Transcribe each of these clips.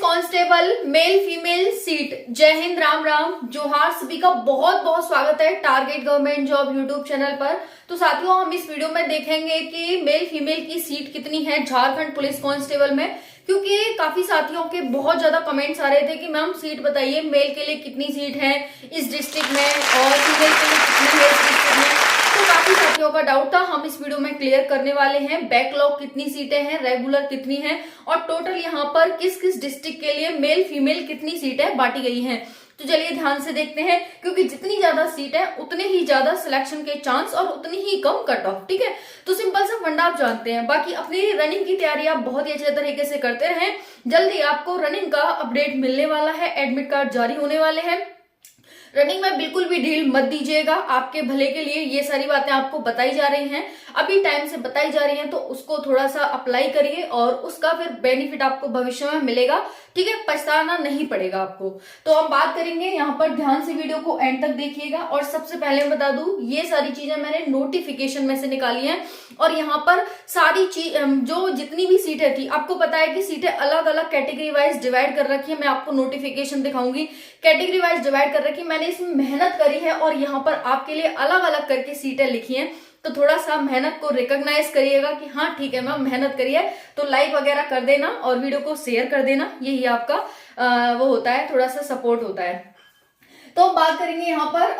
Constable male female seat. जय हिंद, राम राम, जोहार। सभी का बहुत बहुत स्वागत है target government job YouTube channel पर। तो साथियों, हम इस वीडियो में देखेंगे कि मेल फीमेल की सीट कितनी है झारखंड पुलिस कांस्टेबल में, क्योंकि काफी साथियों के बहुत ज्यादा कमेंट्स आ रहे थे कि मैम सीट बताइए, मेल के लिए कितनी सीट है इस डिस्ट्रिक्ट में और फीमेल के लिए कितनी है इस डिस्ट्रिक्ट में। तो काफी साथियों का डाउट था, हम इस वीडियो में क्लियर करने वाले हैं। बैकलॉग कितनी सीटें हैं, रेगुलर कितनी है और टोटल यहाँ पर किस किस डिस्ट्रिक्ट के लिए मेल फीमेल कितनी सीटें बांटी गई हैं। तो चलिए ध्यान से देखते हैं, क्योंकि जितनी ज्यादा सीट है उतने ही ज्यादा सिलेक्शन के चांस और उतनी ही कम कट ऑफ। ठीक है, तो सिंपल सा फंडा आप जानते हैं। बाकी अपनी रनिंग की तैयारी आप बहुत ही अच्छे तरीके से करते रहें। जल्दी आपको रनिंग का अपडेट मिलने वाला है, एडमिट कार्ड जारी होने वाले हैं। रनिंग में बिल्कुल भी ढील मत दीजिएगा, आपके भले के लिए ये सारी बातें आपको बताई जा रही हैं, अभी टाइम से बताई जा रही हैं, तो उसको थोड़ा सा अप्लाई करिए और उसका फिर बेनिफिट आपको भविष्य में मिलेगा। ठीक है, पछताना नहीं पड़ेगा आपको। तो हम बात करेंगे, यहाँ पर ध्यान से वीडियो को एंड तक देखिएगा। और सबसे पहले मैं बता दूं, ये सारी चीजें मैंने नोटिफिकेशन में से निकाली हैं और यहाँ पर सारी चीज जो जितनी भी सीटें थी, आपको पता है कि सीटें अलग अलग कैटेगरी वाइज डिवाइड कर रखी है। मैं आपको नोटिफिकेशन दिखाऊंगी, कैटेगरी वाइज डिवाइड कर रखी। मैंने इसमें मेहनत करी है और यहाँ पर आपके लिए अलग अलग करके सीटें लिखी हैं। तो थोड़ा सा मेहनत को रिकॉग्नाइज करिएगा कि हाँ ठीक है मैम मेहनत करिए, तो लाइक वगैरह कर देना और वीडियो को शेयर कर देना। यही आपका वो होता है, थोड़ा सा सपोर्ट होता है। तो हम बात करेंगे यहाँ पर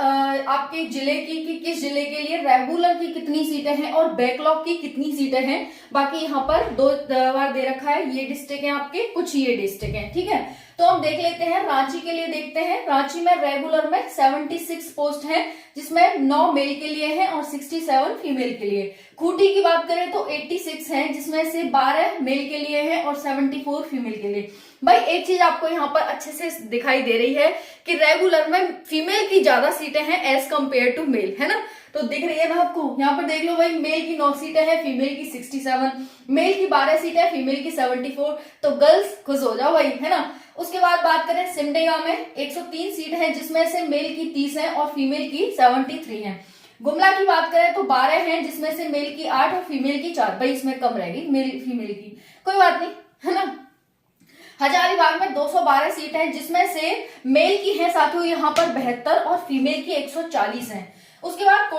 आपके जिले की कि किस जिले के लिए रेगुलर की कितनी सीटें हैं और बैकलॉग की कितनी सीटें हैं। बाकी यहाँ पर दो बार दे रखा है, ये डिस्ट्रिक्ट है आपके, कुछ ये डिस्ट्रिक्ट है। ठीक है, तो हम देख लेते हैं रांची के लिए। देखते हैं रांची में रेगुलर में 76 पोस्ट है, जिसमें 9 मेल के लिए है और 67 फीमेल के लिए। खूंटी की बात करें तो 86 है, जिसमें से 12 मेल के लिए है और 74 फीमेल के लिए। भाई एक चीज आपको यहाँ पर अच्छे से दिखाई दे रही है कि रेगुलर में फीमेल की ज्यादा सीटें हैं एज कंपेयर टू मेल, है ना। तो दिख रही है ना आपको, यहाँ पर देख लो भाई, मेल की 9 सीटें हैं, फीमेल की 67, मेल की 12 सीटें, फीमेल की 74। तो गर्ल्स खुश हो जाओ भाई, है ना। उसके बाद बात करें सिमडेगा में 103 सीट है, जिसमें से मेल की 30 है और फीमेल की 73 है। गुमला की बात करें तो 12 हैं, जिसमें से मेल की 8 और फीमेल की 4। भाई इसमें कम रहेगी मेल फीमेल की, कोई बात नहीं, है ना। हजारीबाग में 212 सीट है, जिसमें से मेल की है साथियों यहाँ पर 72 और फीमेल की 140 है। उसके बाद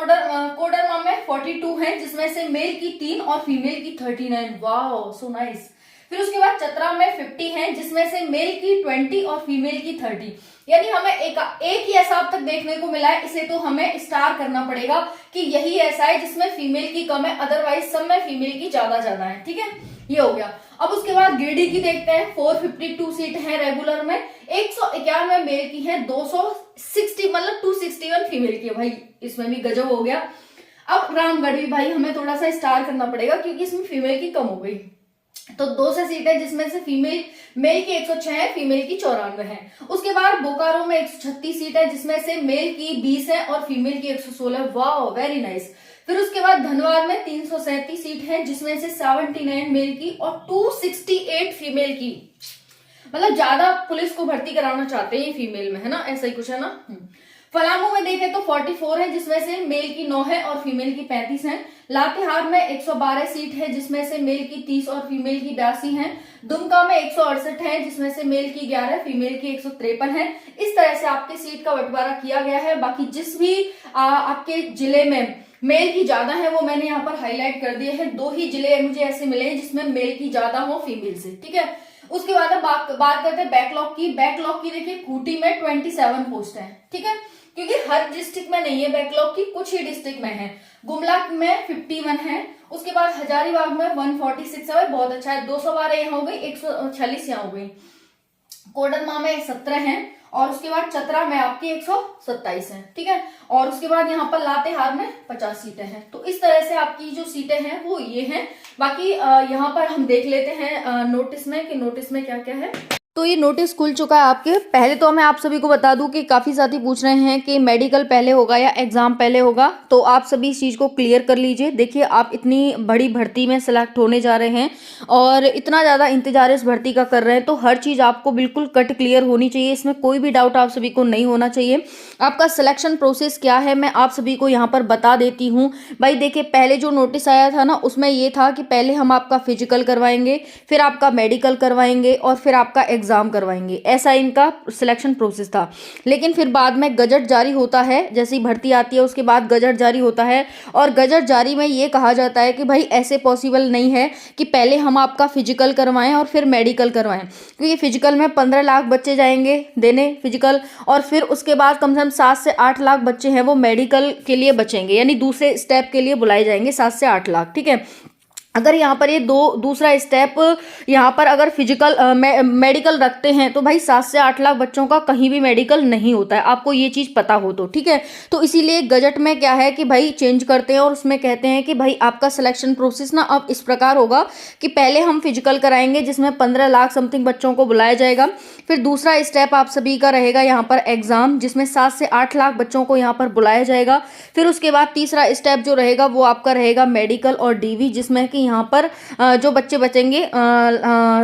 कोडरमा में 42 है, जिसमें से मेल की 3 और फीमेल की 39। वाह सो नाइस। फिर उसके बाद चतरा में 50 है, जिसमें से मेल की 20 और फीमेल की 30। यानी हमें एक ही ऐसा अब तक देखने को मिला है, इसे तो हमें स्टार करना पड़ेगा कि यही ऐसा है जिसमें फीमेल की कम है, अदरवाइज सब में फीमेल की ज्यादा है। ठीक है, ये हो गया। अब उसके बाद गिरिडीह की देखते हैं, 452 सीट है रेगुलर में, 191 मेल की है, 260 मतलब 261 फीमेल की है। भाई इसमें भी गजब हो गया। अब रामगढ़ भी भाई हमें थोड़ा सा स्टार करना पड़ेगा, क्योंकि इसमें फीमेल की कम हो गई। तो 200 सीट है, जिसमें से मेल की 106 है, फीमेल की 94 है। उसके बाद बोकारो में 136 सीट है, जिसमें से मेल की 20 है और फीमेल की 116। वाह वेरी नाइस। फिर उसके बाद धनबाद में 337 सीट है, जिसमें से 79 मेल की और 268 फीमेल की। मतलब ज्यादा पुलिस को भर्ती कराना चाहते हैं फीमेल में, है ना, ऐसा ही कुछ है ना। पलामू में देखें तो 44 है, जिसमें से मेल की 9 है और फीमेल की 35 है। लातेहार में 112 सीट है, जिसमें से मेल की 30 और फीमेल की 82 है। दुमका में 168 है, जिसमें से मेल की 11, फीमेल की 153 है। इस तरह से आपके सीट का बंटवारा किया गया है। बाकी जिस भी आपके जिले में मेल की ज्यादा है वो मैंने यहाँ पर हाईलाइट कर दिए हैं। 2 ही जिले मुझे ऐसे मिले हैं जिसमें मेल की ज्यादा हो फीमेल से। ठीक है, उसके बाद बात करते हैं बैकलॉग की। बैकलॉग की देखिए खूंटी में 27 पोस्ट है। ठीक है, क्योंकि हर डिस्ट्रिक्ट में नहीं है बैकलॉग की, कुछ ही डिस्ट्रिक्ट में है। गुमला में 51 है। उसके बाद हजारीबाग में 146 है, बहुत अच्छा है। 212 यहाँ हो गई, 146 यहाँ हो गई। कोडरमा में 17 है और उसके बाद चतरा में आपकी 127 है। ठीक है, और उसके बाद यहाँ पर लातेहार में 50 सीटें हैं। तो इस तरह से आपकी जो सीटें हैं वो ये हैं। बाकी यहाँ पर हम देख लेते हैं नोटिस में कि नोटिस में क्या क्या है। तो ये नोटिस खुल चुका है आपके। पहले तो मैं आप सभी को बता दूं कि काफ़ी साथी पूछ रहे हैं कि मेडिकल पहले होगा या एग्ज़ाम पहले होगा, तो आप सभी इस चीज़ को क्लियर कर लीजिए। देखिए आप इतनी बड़ी भर्ती में सेलेक्ट होने जा रहे हैं और इतना ज़्यादा इंतजार इस भर्ती का कर रहे हैं, तो हर चीज़ आपको बिल्कुल कट क्लियर होनी चाहिए। इसमें कोई भी डाउट आप सभी को नहीं होना चाहिए। आपका सिलेक्शन प्रोसेस क्या है मैं आप सभी को यहाँ पर बता देती हूँ। भाई देखिए पहले जो नोटिस आया था ना, उसमें ये था कि पहले हम आपका फिजिकल करवाएंगे, फिर आपका मेडिकल करवाएंगे और फिर आपका एग्जाम करवाएंगे, ऐसा इनका सिलेक्शन प्रोसेस था। लेकिन फिर बाद में गजट जारी होता है, जैसे ही भर्ती आती है उसके बाद गजट जारी होता है, और गजट जारी में ये कहा जाता है कि भाई ऐसे पॉसिबल नहीं है कि पहले हम आपका फिजिकल करवाएं और फिर मेडिकल करवाएं, क्योंकि फिजिकल में 15 लाख बच्चे जाएंगे देने फिजिकल, और फिर उसके बाद कम से कम 7 से 8 लाख बच्चे हैं वो मेडिकल के लिए बचेंगे, यानी दूसरे स्टेप के लिए बुलाए जाएंगे 7 से 8 लाख। ठीक है, अगर यहाँ पर ये दूसरा स्टेप यहाँ पर अगर फिजिकल मेडिकल रखते हैं तो भाई 7 से 8 लाख बच्चों का कहीं भी मेडिकल नहीं होता है, आपको ये चीज़ पता हो तो। ठीक है, तो इसीलिए गजट में क्या है कि भाई चेंज करते हैं और उसमें कहते हैं कि भाई आपका सिलेक्शन प्रोसेस ना अब इस प्रकार होगा कि पहले हम फिजिकल कराएंगे जिसमें 15 लाख समथिंग बच्चों को बुलाया जाएगा, फिर दूसरा स्टेप आप सभी का रहेगा यहाँ पर एग्जाम, जिसमें 7 से 8 लाख बच्चों को यहाँ पर बुलाया जाएगा, फिर उसके बाद तीसरा स्टेप जो रहेगा वो आपका रहेगा मेडिकल और डीवी, जिसमें कि यहाँ पर जो बच्चे बचेंगे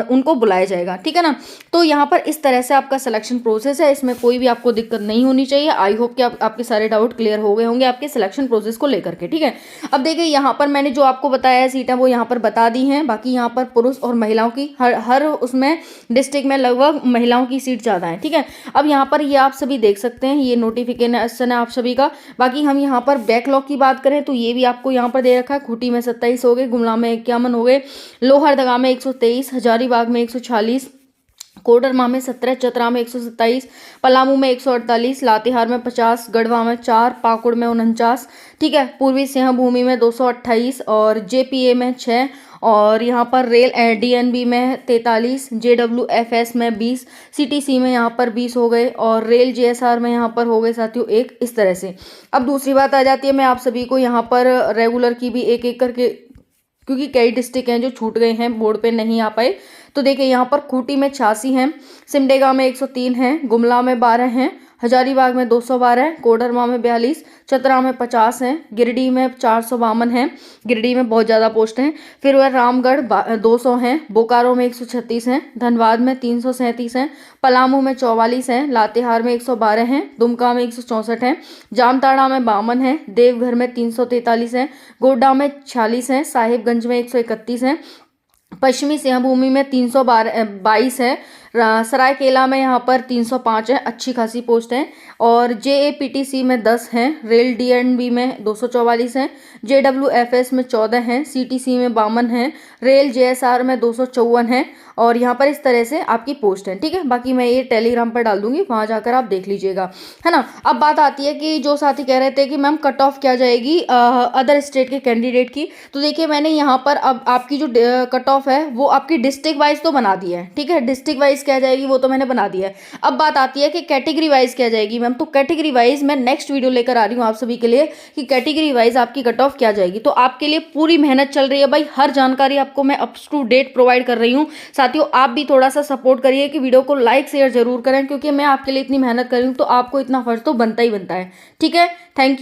उनको बुलाया जाएगा। ठीक है ना, तो यहाँ पर इस तरह से आपका सिलेक्शन प्रोसेस है, इसमें कोई भी आपको दिक्कत नहीं होनी चाहिए। आई होप कि आपके सारे डाउट क्लियर हो गए होंगे आपके सिलेक्शन प्रोसेस को लेकर के। ठीक है, अब देखिए यहाँ पर मैंने जो आपको बताया है सीटें वो यहाँ पर बता दी हैं, बाकी यहाँ पर पुरुष और महिलाओं की हर उसमें डिस्ट्रिक्ट में लगभग महिलाओं की सीट ज़्यादा है। ठीक है, अब यहाँ पर ये आप सभी देख सकते हैं, ये नोटिफिकेशन है आप सभी का। बाकी हम यहाँ पर बैकलॉग की बात करें तो ये भी आपको यहाँ पर दे रखा है, खूंटी में 27 हो गए, गुमला में 51 हो गए, लोहरदगा में 123, हजारीबाग में 146, कोडरमा में 17, चतरा में 127, पलामू में 148, लातेहार में 50, गढ़वा में 4, पाकुड़ में 49। ठीक है, पूर्वी सिंहभूमि में 228 और जेपीए में 6, और यहाँ पर रेल डीएनबी में 43, जेडब्ल्यूएफएस में 20, सीटीसी में यहाँ पर 20 हो गए, और रेल जेएसआर में यहाँ पर हो गए साथियों 1। इस तरह से अब दूसरी बात आ जाती है, मैं आप सभी को यहाँ पर रेगुलर की भी एक एक करके, क्योंकि कई डिस्ट्रिक्ट हैं जो छूट गए हैं बोर्ड पे नहीं आ पाए, तो देखिए यहाँ पर खूंटी में 86 हैं, सिमडेगा में 103 हैं, गुमला में 12 हैं, हजारीबाग में 212, कोडरमा में 42, चतरा में 50 हैं, गिरिडीह में 452 हैं, गिरिडीह में बहुत ज़्यादा पोस्ट हैं, फिर वह रामगढ़ 200 हैं, बोकारो में 136 हैं, धनबाद में 337 हैं, पलामू में 44 हैं, लातेहार में 112 हैं, दुमका में 164 हैं, जामताड़ा में 52 हैं, देवघर में 343 हैं, गोड्डा में 46 हैं, साहिबगंज में 131 हैं, पश्चिमी सिंहभूमि में 322 है, सरायकेला में यहाँ पर 305 है, अच्छी खासी पोस्ट है, और जेएपीटीसी में 10 हैं, रेल डीएनबी में 244 हैं, जेडब्ल्यूएफएस में 14 हैं, सीटीसी में 52 हैं, रेल जेएसआर में 254 हैं, और यहाँ पर इस तरह से आपकी पोस्ट है। ठीक है, बाकी मैं ये टेलीग्राम पर डाल दूंगी, वहाँ जाकर आप देख लीजिएगा, है ना। अब बात आती है कि जो साथी कह रहे थे कि मैम कट ऑफ क्या जाएगी अदर स्टेट के कैंडिडेट की, तो देखिए मैंने यहाँ पर अब आपकी जो कट ऑफ है वो आपकी डिस्ट्रिक्ट वाइज तो बना दी है। ठीक है, डिस्ट्रिक्ट वाइज क्या जाएगी वो तो मैंने बना दिया है। अब बात आती है कि कैटेगरी वाइज क्या जाएगी मैम, तो कैटेगरी वाइज मैं नेक्स्ट वीडियो लेकर आ रही हूँ आप सभी के लिए कि कैटेगरी वाइज आपकी कट ऑफ क्या जाएगी। तो आपके लिए पूरी मेहनत चल रही है भाई, हर जानकारी आपको मैं अप टू डेट प्रोवाइड कर रही हूँ। साथियों आप भी थोड़ा सा सपोर्ट करिए कि वीडियो को लाइक शेयर जरूर करें, क्योंकि मैं आपके लिए इतनी मेहनत कर रही हूँ तो आपको इतना फर्ज तो बनता ही बनता है। ठीक है, थैंक यू।